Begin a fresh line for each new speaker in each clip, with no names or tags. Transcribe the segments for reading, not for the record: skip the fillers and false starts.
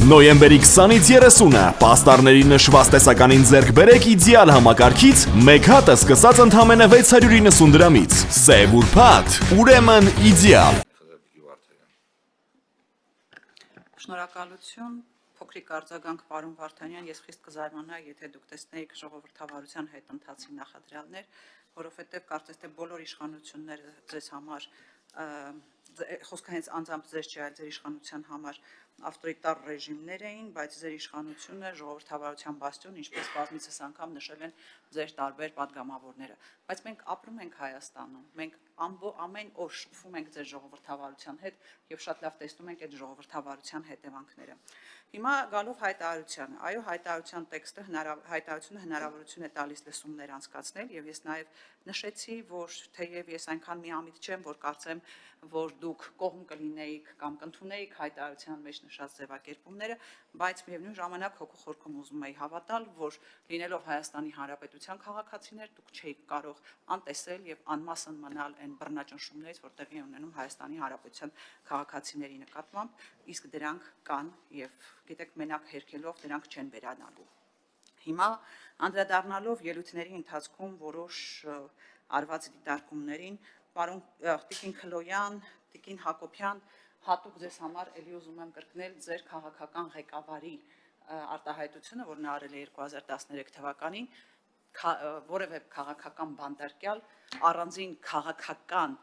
Նոյեմբերի 20-ից 30-ը պաստառների նշված տեսականին ձեռք բերեք իդեալ համակարգից, մեկ հատը սկսած ընդամենը 690 դրամից։ Սև ուրբաթ, ուրեմն իդեալ։
Շնորհակալություն, փոքրիկ արձագանք պարոն Վարդանյան, ես խիստ կզարմանայի, եթե դուք տեսնեիք ժողովրդավարության հետ ընթացի նախադրյալներ, որովհետև կարծես թե բոլոր իշխանությունները ձեզ համար խոսքը հենց անձամբ ձեզ չէ, այլ ձեր իշխանության համար ավտորիտար ռեժիմներ էին, բայց ձեր իշխանությունը ժողովրդավարության բաստիոն, ինչպես բազմիցս անգամ նշել են ձեր տարբեր падգամավորները, բայց մենք ապրում ենք Հայաստանում, մենք ամեն օր շփվում ենք ձեր ժողովրդավարության հետ եւ շատ լավ տեսնում ենք այդ ժողովրդավարության հետևանքները։ Հիմա գալով հայտարարության, այո, հայտարարության տեքստը հայտարարությունը հնարավորություն է տալիս լսումներ անցկացնել եւ ես նաեւ նշեցի, որ թեև ես այնքան միամիտ չեմ, որ կարծեմ, որ դուք կողմ կլինեիք կամ կընդունեիք հայտարարության մեջ նշած ձևակերպումները, բայց միևնույն ժամանակ հոգու խորքում ուզում եի հավատալ, որ լինելով Հայաստանի Հանրապետության քաղաքացիներ, դուք չէիք կարող անտեսել եւ անմասն մնալ այն բռնաճնշումներից, որ տեղի ունենում Հայաստանի Հանրապետության քաղաքացիների նկատմամբ, իսկ դրանք կան եւ գիտեք մենակ հերքելով դրանք չեն վերանալու։ Հիմա անդրադառնալով ելույթների ընթացքում որոշ արված դիտարկումներին, պարոն Տիկին Քլոյան, Տիկին Հակոբյան, հատուկ ձեզ համար ելի ուզում եմ կրկնել ձեր քաղաքական ղեկավարի արտահայտությունը, որ նա արել է 2013 թվականին, որևէ քաղաքական բանտարկյալ առանձին քաղաքական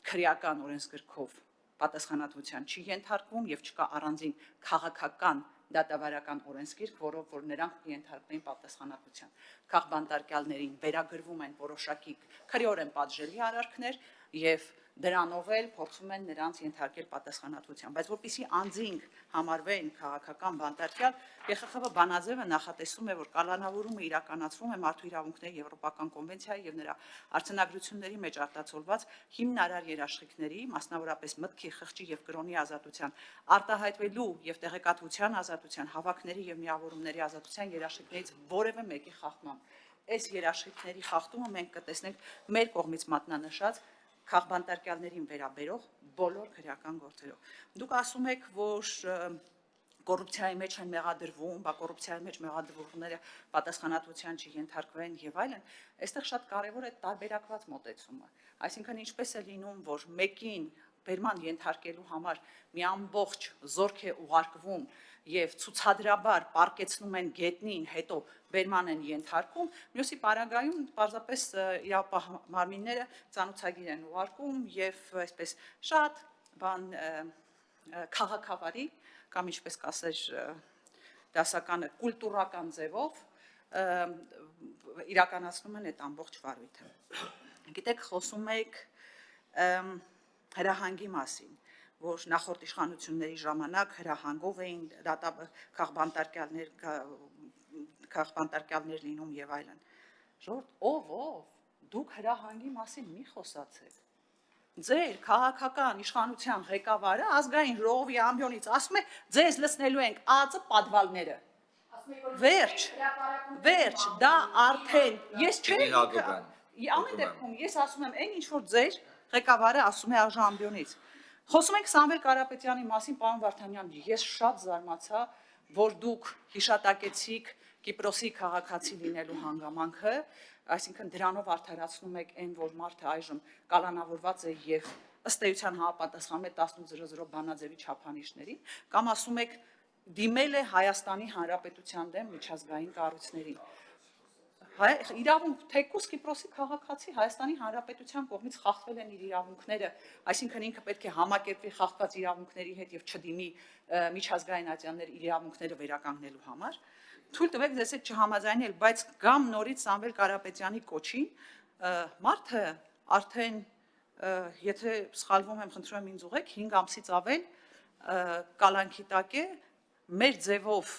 քրեական օրենսգրքով պատասխանատվության չի ենթարկվում եւ չկա առանձին քաղաքական դատավարական օրենսգիրք, որով որ նրանք ենթարկվեն պատասխանատվության։ Քաղբանտարկյալներին վերագրվում են որոշակի քրեորեն պատժելի արարքներ եւ դրանով էլ փորձում են նրանց ենթարկել պատասխանատվության, բայց որպեսզի անձինք համարվեն քաղաքական բանտարկյալ, ԵԽԽՎ բանաձևը նախատեսում է, որ կալանավորումը իրականացվում է մարդու իրավունքների եվրոպական կոնվենցիայի եւ նրա արձանագրությունների մեջ արտացոլված հիմնարար երաշխիքների, մասնավորապես մտքի, խղճի եւ կրոնի ազատության, արտահայտվելու եւ տեղեկատվության ազատության, հավաքների եւ միավորումների ազատության երաշխիքներից որևէ մեկի խախտմամբ։ Այս երաշխիքների խախտումը մենք կտեսնենք մեր կողմից մատնանշած քաղբանտարկյալներին վերաբերող բոլոր քրեական գործերով։ Դուք ասում եք, որ կոռուպցիայի մեջ են մեղադրվում, բա կոռուպցիայի մեջ մեղադրվողները պատասխանատվության չենթարկվեն եւ այլն, այստեղ շատ կարեւոր է տարբերակված մոտեցումը։ Այսինքն ինչպես է լինում, որ մեկին բերման ենթարկելու համար մի ամբողջ զորք է ուղարկվում եւ ցուցադրաբար պարկեցնում են գետնին, հետո բերման են ենթարկում, մյուսի պարագայում պարզապես իրապահ մարմինները ծանոթագիր են ուղարկում եւ այսպես շատ բան քաղաքավարի կամ ինչպես կասեր դասականը կուլտուրական ձևով իրականացնում են այդ ամբողջ վարույթը։ Գիտեք, խոսում եք հրահանգի մասին, որ նախորդ իշխանությունների ժամանակ հրահանգով էին քաղբանտարկյալներ լինում եւ այլն։ Ժողովուրդ, ով դուք հրահանգի մասին մի խոսացեք։ Ձեր քաղաքական իշխանության ղեկավարը ազգային ժողովի ամբիոնից ասում է, ձեզ լցնելու ենք ԱԾ պատվալները։ Վերջ, դա արդեն ես չեմ ամեն դեպքում ես ասում եմ այն ինչ որ ձեր ղեկավարը ասում է արժանամբիոնից։ Խոսում ենք Սամվել Կարապետյանի մասին, պարոն Վարդանյան, ես շատ զարմացա, որ դուք հիշատակեցիք Կիպրոսի քաղաքացի լինելու հանգամանքը, այսինքն դրանով արդարացնում եք այն, որ մարդը այժմ կալանավորված է եւ ըստ էության համապատասխանում է 1800 բանաձևի չափանիշներին, կամ ասում եք դիմել է Հայաստանի Հանրապետության դեմ միջազգային կառույցներին։ Իրավունք թեկուզ Կիպրոսի քաղաքացի Հայաստանի Հանրապետության կողմից խախտվել են իր իրավունքները, այսինքն ինքը պետք է համակերպվի խախտված իրավունքների հետ եւ չդիմի միջազգային ատյաններ իրավունքները վերականգնելու համար։ Թույլ տվեք ձեզ հետ չհամաձայնել, բայց գամ նորից Սամվել Կարապետյանի կոչին, մարդը արդեն եթե սխալվում եմ, խնդրում եմ ինձ ուղղեք, 5 ամսից ավել կալանքի տակ է, մեր ձևով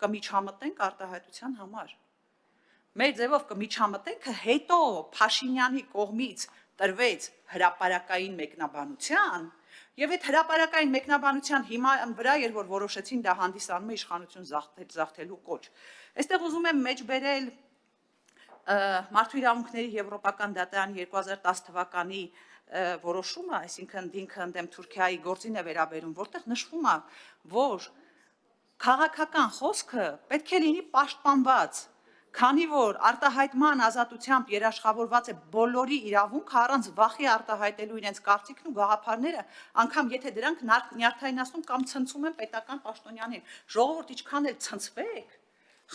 կմիջամտնենք արտահայտության համար։ Մեր ձևով կմիջամտենք, հետո Փաշինյանի կողմից տրվեց հրապարակային մեկնաբանության եւ այդ հրապարակային մեկնաբանության հիման վրա էր որ որոշեցին դա հանդիսանում է իշխանություն զախտելու կոչ։ Այստեղ ուզում եմ մեջ բերել Մարդու իրավունքների եվրոպական դատարանի 2010 թվականի որոշումը, այսինքն դինքը ընդդեմ Թուրքիայի գործին է վերաբերում, որտեղ նշվում է, որ Քաղաքական խոսքը պետք է լինի պաշտպանված, քանի որ արտահայտման ազատությամբ երաշխավորված է բոլորի իրավունքը առանց վախի արտահայտելու իրենց կարծիքն ու գաղափարները, անգամ եթե դրանք նյարդայնացնում կամ ցնցում են պետական պաշտոնյանին։ Ժողովուրդ, ինչքան էլ ցնցվեք,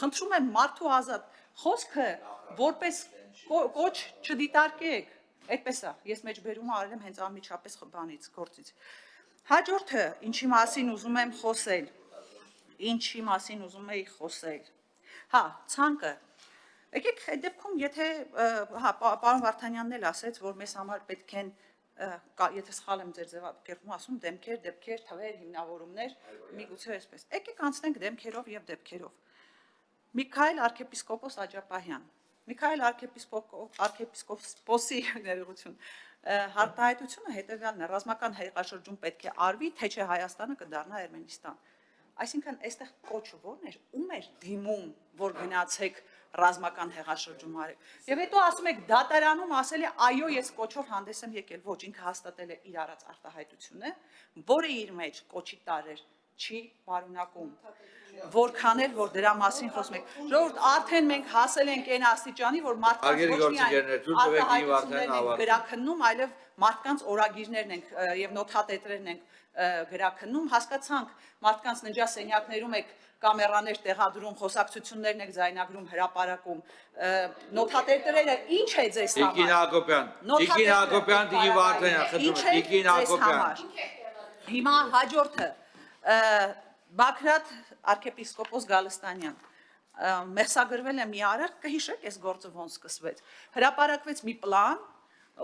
խնդրում եմ մարդու ազատ խոսքը որպես կոչ չդիտարկեք։ Այդպես է, ես մեջբերումը արել եմ հենց անմիջապես բանից, գործից։ Հաջորդը, ինչի մասին ուզում եմ խոսել, ինչի մասին ուզում էի խոսել։ Հա, ցանկը։ Եկեք այդ դեպքում, եթե պարոն Վարդանյանն էլ ասեց, որ մեզ համար պետք են, եթե սխալ եմ ձեր ձևակերպում ասում, դեմքեր, դեպքեր, թվեր, հիմնավորումներ, միգուցե այսպես։ Եկեք անցնենք դեմքերով եւ դեպքերով։ Միքայել arczepiskopos Աջապահյան։ Միքայել arczepiskoposի ներողություն հարտահայտությունը հետևյալն է, ռազմական հեղաշրջում պետք է արվի, թե չէ Հայաստանը կդառնա Էրմենիստան։ Այսինքն, այստեղ կոչը ո՞րն էր, ում էր դիմում, որ գնացեք ռազմական հեղաշրջում արեք։ Եվ հետո ասում եք դատարանում ասել է այո, ես կոչով հանդես եմ եկել, ոչ, ինքը հաստատել է իր արած արտահայտությունը, որը իր մեջ կոչի տարեր չի պարունակում։ Որքան էլ որ դրա մասին խոսում եք։ Ժողովուրդ, արդեն մենք հասել ենք այն աստիճանի, որ մարդկանց ոչ միայն արտահայտություններն են գրաքննում, այլև մարդկանց օրագիրներն ենք եւ նոթատետրերն ենք գրաքննում, հասկացանք, մարդկանց ննջասենյակներում եք կամերաներ տեղադրում, խոսակցություններն եք ձայնագրում, հրապարակում, նոթատետրերը ինչ է ձեզ համար։
Տիկին Հակոբյան, Տիկին Վարդանյան, խնդրում եմ, Տիկին Հակոբյան։
Հիմա հաջորդը Բագրատ arczepiskopos Գալստանյան մեղսագրվել է մի արարք, կհիշեք այս գործը ոնց սկսվեց։ Հրապարակվեց մի պլան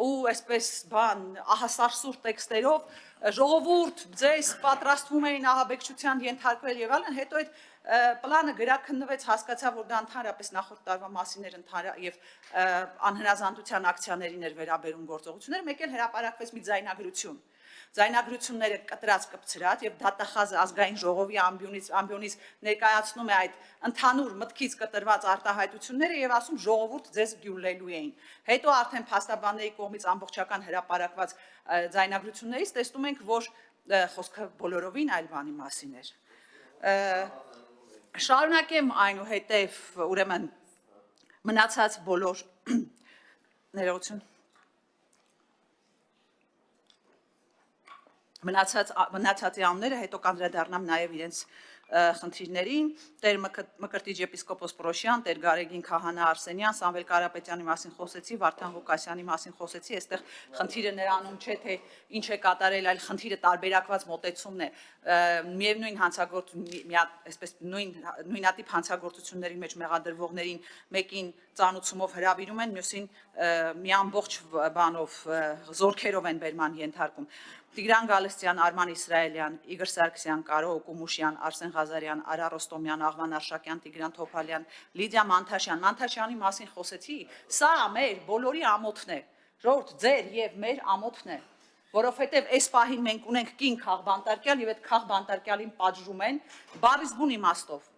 ու այսպես բան ահասարսուր տեքստերով ժողովուրդ ձեզ պատրաստվում էին ահաբեկչության ենթարկվել եւ այլն, հետո այդ պլանը գրաքննվեց, հասկացա, որ դա ընդհանրապես նախորդ տարվա մասին էր եւ անհնազանդության ակցիաներին էր վերաբերում գործողությունները, մեկ էլ հրապարակվեց մի ձայնագրություն։ Ձայնագրությունները կտրած կպցրած եւ դատախազը ազգային ժողովի ամբիոնից ներկայացնում է այդ ընդհանուր մտքից կտրված արտահայտությունները եւ ասում ժողովուրդ ձեզ գյուլելու էին։ Հետո արդեն փաստաբանների կողմից ամբողջական հրապարակված ձայնագրություններից տեսնում ենք, որ խոսքը բոլորովին այլ բանի մասին էր։ Շարունակեմ այնուհետև ուրեմն մնացած բոլոր ներողություն մնացածի անունները հետո կանդրադառնամ նաև իրենց խնդիրներին, Տեր Մկրտիչ եպիսկոպոս Պրոշյան, Տեր Գարեգին Քահանա Արսենյան, Սամվել Կարապետյանի մասին խոսեցի, Վարդան Ղուկասյանի մասին խոսեցի, այստեղ խնդիրը նրանում չէ, թե ինչ է կատարել, այլ խնդիրը տարբերակված մոտեցումն է։ Միևնույն այսպես նույնատիպ հանցագործությունների մեջ մեղադրվողներին մեկին ծանուցումով հրավիրում են, մյուսին մի ամբողջ բանով զորքերով են բերման ենթարկում։ Տիգրան Գալստյան, Արման Իսրայելյան, Իգոր Սարգսյան, Կարո Օկումուշյան, Արսեն Ղազարյան, Արա Ռոստոմյան, Աղվան Արշակյան, Տիգրան Թոփալյան, Լիդիա Մանթաշյան, Մանթաշյանի մասին խոսեցի, սա մեր բոլորի ամոթն է, ժողովուրդ, ձեր եւ մեր ամոթն է, որովհետեւ այս պահին մենք ունենք կին քաղբանտարկյալ եւ այդ քաղբանտարկյալին պատժում են բառից բուն իմաստով։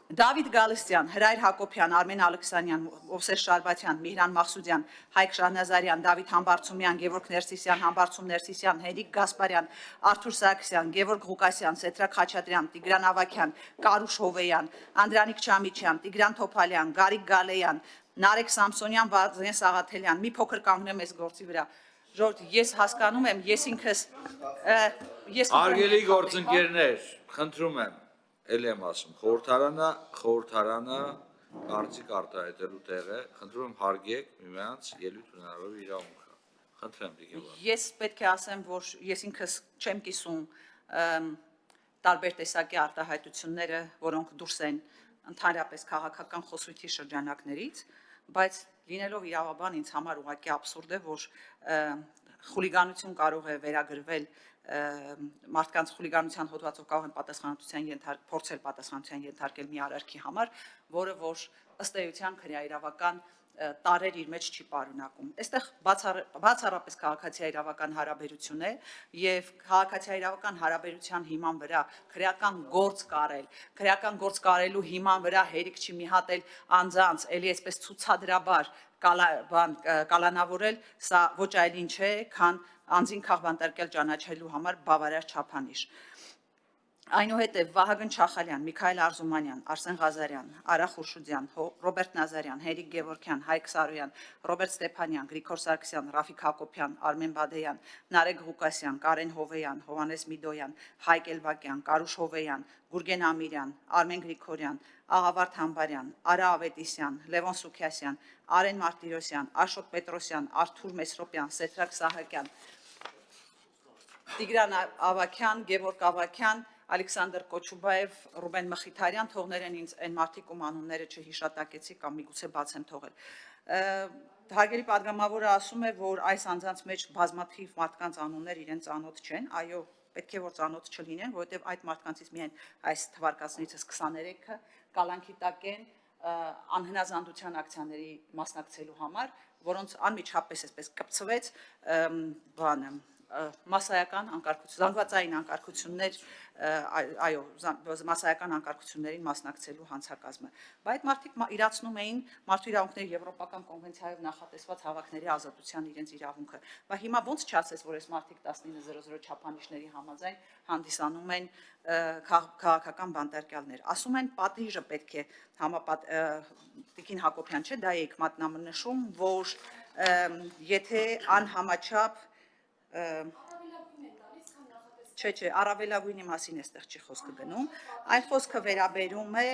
Դավիթ Գալստյան, Հրայր Հակոբյան, Արմեն Ալեքսանյան, Օվսես Շարբաթյան, Միհրան Մախսուդյան, Հայկ Շահնազարյան, Դավիթ Համբարձումյան, Գևորգ Ներսիսյան, Համբարձում Ներսիսյան, Հերիկ Գասպարյան, Արթուր Սարգսյան, Գևորգ Ղուկասյան, Սեթրակ Խաչատրյան, Տիգրան Ավագյան, Կարուշ Հովեյան, Անդրանիկ Չամիչյան, Տիգրան Թոփալյան, Գարիկ Գալեյան, Նարեկ Սամսոնյան, Վազգեն Սաղաթելյան, մի փոքր կանգնեմ այս գործի վրա։ Ժողովուրդ, ես հասկանում եմ, ես ինքս
Արգելի գործընկերներ, խնդրում եմ Էլ եմ ասում, խորհրդարանը կարծիք արտահայտելու տեղ է, խնդրում եմ հարգեք միմյանց ելույթ ունենալու իրավունքը։ Խնդրեմ Տիկին Վարդանյան։
Ես պետք է ասեմ, որ ես ինքս չեմ կիսում տարբեր տեսակի արտահայտությունները, որոնք դուրս են ընդհանրապես քաղաքական խոսույթի շրջանակներից, բայց լինելով իրավաբան ինձ համար ուղղակի աբսուրդ է, որ խուլիգանություն կարող է վերագրվել մարդկանց խուլիգանության հոդվածով կարող են փորձել պատասխանատվության ենթարկել մի արարքի համար, որը որ ըստ էության քրեաիրավական տարեր իր մեջ չի պարունակում։ Այստեղ բացառապես քաղաքացիաիրավական հարաբերություն է եւ քաղաքացիաիրավական հարաբերության հիման վրա քրեական գործ կարել, քրեական գործ կարելու հիման վրա հերիք չի մի հատ էլ անձանց, ելի այսպես ցուցադրաբար կալանավորել, սա ոչ այլ ինչ է, քան անձին քաղբանտարկել ճանաչելու համար բավարար չափանիշ։ Այնուհետև Վահագն Չախալյան, Միքայել Արզումանյան, Արսեն Ղազարյան, Արա Խուրշուդյան, Ռոբերտ Նազարյան, Հերիկ Գևորգյան, Հայկ Սարոյան, Ռոբերտ Ստեփանյան, Գրիգոր Սարգսյան, Ռաֆիկ Հակոբյան, Արմեն Բադեյան, Նարեկ Ղուկասյան, Կարեն Հովեյան, Հովանես Միդոյան, Հայկ Էլվակյան, Կարուշ Հովեյան, Գուրգեն Ամիրյան, Արմեն Գրիգորյան, Աղավարդ Համբարյան, Արա Ավետիսյան, Լևոն Սուքիասյան, Արեն Մարտիրոսյան, Աշոտ Պետրոսյան, Արթուր Մեսրոպյան, Սեդրակ Սահակյան, Տիգրան Ավակյան, Գևորգ Ավակյան, Ալեքսանդր Կոչուբաև, Ռուբեն Մխիթարյան, թողներ են ինձ այն մարդիկ ում անունները չհիշատակեցի կամ միգուցե բաց եմ թողել։ Հարգելի падգամավորը ասում է, որ այս անձանց մեջ բազմաթիվ մարդկանց անուններ իրենց ծանոթ չեն, այո, պետք է որ ծանոթ չլինեն, որովհետև այդ մարդկանցից միայն այս թվարկածներից 23-ը կալանքի տակ են անհնազանդության ակցիաների մասնակցելու համար, որոնց անմիջապես այսպես կպցվեց բանը մասսայական անկարգություն, զանգվածային անկարգություններ, այո, մասսայական անկարգություններին մասնակցելու հանցակազմը։ Բայց մարդիկ իրացնում էին Մարդու իրավունքների Եվրոպական կոնվենցիայով նախատեսված հավաքների ազատության իրենց իրավունքը։ Բայց հիմա ոնց չասես, որ այս մարդիկ 1900 չափանիշների համաձայն հանդիսանում են քաղաքական բանտարկյալներ։ Ասում են պատիժը պետք է Տիկին Հակոբյան չէ, դա եք մատնանշում, որ եթե անհամաչափ Չէ, առավելագույնի մասին էստեղ չի խոսքը գնում, այն խոսքը վերաբերում է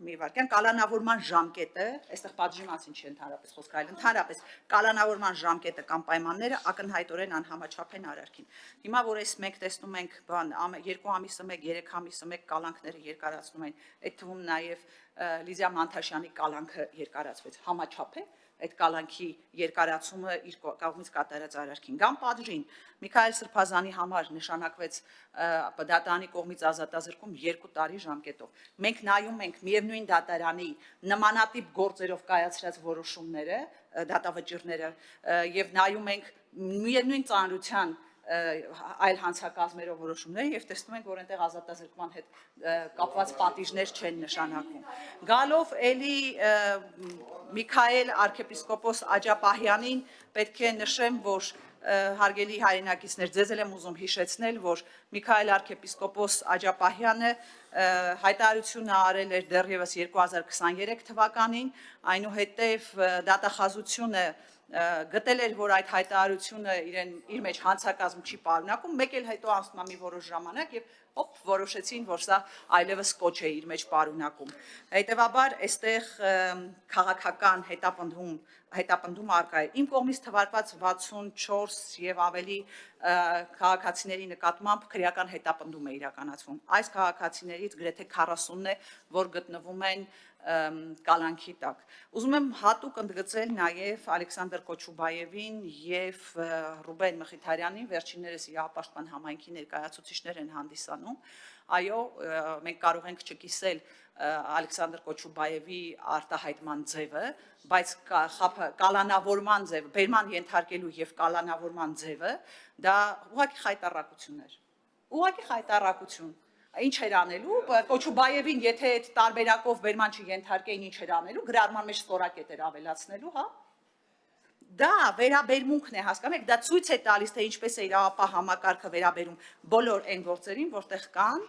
մի վարքյան կալանավորման ժամկետը, այստեղ պատժի մասին չի ընդհանրապես խոսքը, այլ ընդհանրապես կալանավորման ժամկետը կամ պայմանները ակնհայտորեն անհամաչափ են արարքին։ Հիմա որ այս մենք տեսնում ենք, 2 ամիսը մեկ, 3 ամիսը մեկ կալանքները երկարացնում են, այդ թվում նաև Լիզիա Մանթաշյանի կալանքը երկարացվեց, համաչափ է այդ կալանքի երկարացումը իր կողմից կատարած արարքին կամ պատժին Միքայել Սրբազանի համար նշանակվեց դատարանի կողմից ազատազրկում 2 տարի ժամկետով։ Մենք նայում ենք միևնույն դատարանի նմանատիպ գործերով կայացրած որոշումները, դատավճիռները եւ նայում ենք միևնույն ծանրության այլ հանցակազմերով որոշումներ եւ տեսնում ենք, որ այնտեղ ազատազրկման հետ կապված պատիժներ չեն նշանակվում։ Գալով էլի Միքայել arczepiskopos Աջապահյանին պետք է նշեմ, որ հարգելի հայրենակիցներ, ձեզ եմ ուզում հիշեցնել, որ Միքայել arczepiskopos Աջապահյանը հայտարարություն արել էր դեռևս 2023 թվականին, այնուհետև դատախազությունը գտել էր, որ այդ հայտարարությունը իր մեջ հանցակազմ չի պարունակում, մեկ էլ հետո անցնում է մի որոշ ժամանակ եւ որոշեցին, որ սա այլևս կոչ է իր մեջ պարունակում։ Հետևաբար այստեղ քաղաքական հետապնդում արկա է։ Իմ կողմից թվարկված 64 եւ ավելի քաղաքացիների նկատմամբ քրեական հետապնդում է իրականացվում։ Այս քաղաքացիներից գրեթե 40-ն է, որ գտնվում են կալանքի տակ։ Ուզում եմ հատուկ ընդգծել նաև Ալեքսանդր Կոչուբաևին եւ Ռուբեն Մխիթարյանին, վերջիններս իրավապաշտպան համայնքի ներկայացուցիչներ են հանդիսանում։ Այո, մենք կարող ենք չկիսել Ալեքսանդր Կոչուբաևի արտահայտման ձևը, բայց կալանավորման ձևը, բերման ենթարկելու եւ կալանավորման ձևը դա ուղղակի խայտառակություն էր։ Ուղղակի խայտառակություն։ Ինչ էր անելու, Կոչուբաևին, եթե այդ տարբերակով բերման չենթարկեին, ինչ էր անելու, գրառման մեջ ստորակետ էր ավելացնելու, հա։ Դա վերաբերմունքն է, հասկանում եք, դա ցույց է տալիս, թե ինչպես է իրավապահ համակարգը վերաբերում բոլոր այն գործերին, որտեղ կան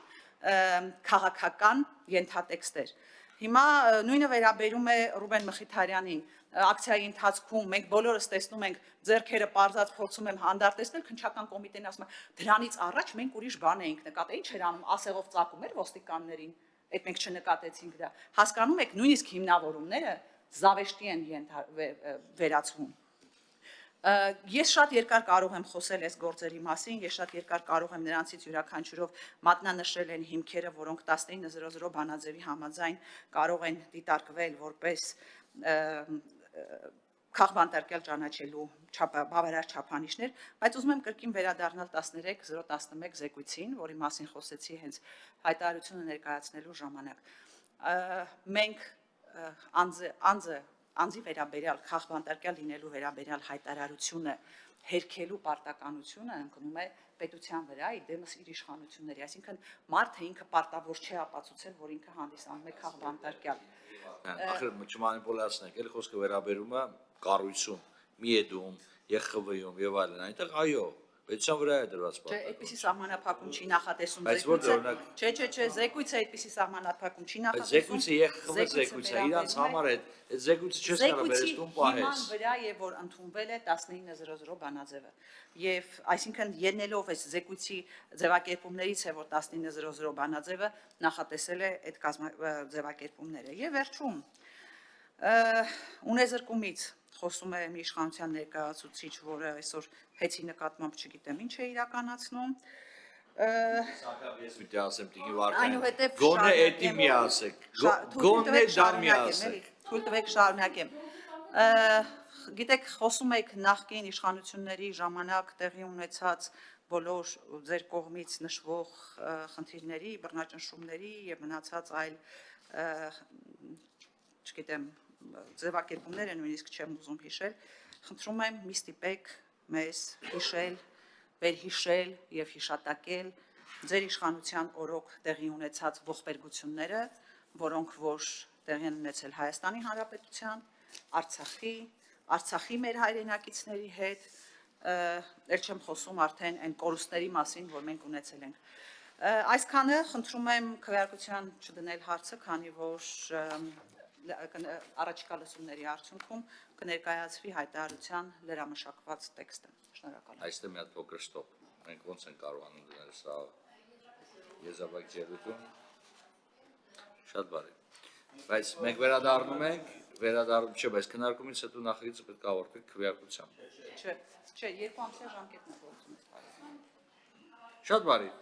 քաղաքական ենթատեքստեր։ Հիմա նույնը վերաբերում է Ռուբեն Մխիթարյանին։ Ակցիայի ընթացքում մենք բոլորս տեսնում ենք ձեռքերը պարզած փորձում եմ հանդարտեցնել, քննչական կոմիտեն ասում է դրանից առաջ մենք ուրիշ բան էինք նկատել, ինչ էր անում, ասեղով ծակում էր ոստիկաններին, այդ մենք չնկատեցինք դա։ Հասկանում եք, նույնիսկ հիմնավորումները զավեշտի են վերածվում։ Ես շատ երկար կարող եմ խոսել այս գործերի մասին, ես շատ երկար կարող եմ նրանցից յուրաքանչյուրով մատնանշել են հիմքերը, որոնք 1900 բանաձևի համաձայն կարող են դիտարկվել որպես քաղբանտարկյալ ճանաչելու բավարար չափանիշներ, բայց ուզում եմ կրկին վերադառնալ 13-011 զեկույցին, որի մասին խոսեցի հենց հայտարարությունը ներկայացնելու ժամանակ։ Մենք անձի վերաբերյալ քաղբանտարկյալ լինելու վերաբերյալ հայտարարությունը հերքելու պարտականությունը ընկնում է պետության վրա, իդեմս իր իշխանությունների, այսինքն մարդը ինքը պարտավոր չէ ապացուցել, որ ինքը հանդիսանում է քաղբանտարկյալ։
Ախր չմանիպուլացնենք, էլ խոսքը վերաբերում է կառույցում, ՄԻԵԴ-ում, ԵԽՎ-ում եւ այլն, այնտեղ այո, Պետության վրա է դրված
Չէ,
պարտադիր։
այդպիսի սահմանափակում չի նախատեսում
Բայց որ
զեկույցը։
օրինակ-
Չէ, զեկույցը այդպիսի սահմանափակում չի
Այդ
նախատեսում։
զեկույցը ԵԽԽՎ զեկույցը, իրանց համար է, այդ զեկույցը չես կարող
Զեկույցի
վերստում
հիման
պահես։
վրա եւ որ ընդունվել է 19:00 բանաձևը։ Եվ այսինքն ելնելով այս զեկույցի ձևակերպումներից է որ 19:00 բանաձևը նախատեսել է այդ ձևակերպումները։ Եվ վերջում ունեզրկումից խոսում է մի իշխանության ներկայացուցիչ, որը այսօր հեծի նկատմամբ չգիտեմ ինչ է իրականացնում։
Ես պիտի ասեմ Տիկին Վարդանյան,
Այնուհետև
գոնե էդի մի ասեք, գոնե դա մի ասեք։
Թույլ տվեք շարունակեմ։ Գիտեք, խոսում եք նախկին իշխանությունների ժամանակ տեղի ունեցած բոլոր ձեր կողմից նշվող խնդիրների, բռնաճնշումների եւ մնացած այլ չգիտեմ ձևակերպումները նույնիսկ չեմ ուզում հիշել, խնդրում եմ մի ստիպեք մեզ հիշել, վերհիշել եւ հիշատակել ձեր իշխանության օրոք տեղի ունեցած ողբերգությունները, որոնք որ տեղի են ունեցել Հայաստանի Հանրապետության, Արցախի մեր հայրենակիցների հետ, ել չեմ խոսում արդեն այն կորուստների մասին, որ մենք ունեցել ենք։ Այսքանը խնդրում եմ քվեարկության չդնել հարցը, քանի որ առաջիկա լսումների արդյունքում կներկայացվի հայտարարության լրամշակված տեքստը։ Շնորհակալ եմ։
Այստեղ մի հատ փոքր ստոպ։ Մենք ոնց են կարողանում դնել սա եզրափակ ջերություն։ Շատ բարի։ Բայց մենք վերադառնում ենք, չէ, բայց քննարկումից հետո նախագիծը պետք է ավարտվի քվեարկությամբ։
Չէ, 2 ամսյա ժամկետն է գործում։
Շատ բարի։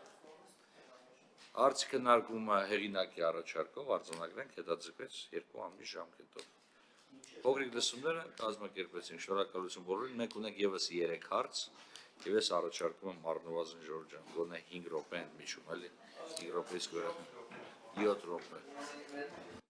Արցի քննարկումը հեղինակի առաջարկով արձանագրենք հետաձգվեց 2 ամիս ժամկետով։ Փոքրիկ լսումները կազմակերպեցին, շնորհակալություն բոլորին, մենք ունենք եւս 3 հարց, եւ ես առաջարկում եմ առնվազն Ժորժ ջան, գոնե 5 րոպե ընդմիջում, էլի 5 րոպեից վերա 7 րոպե։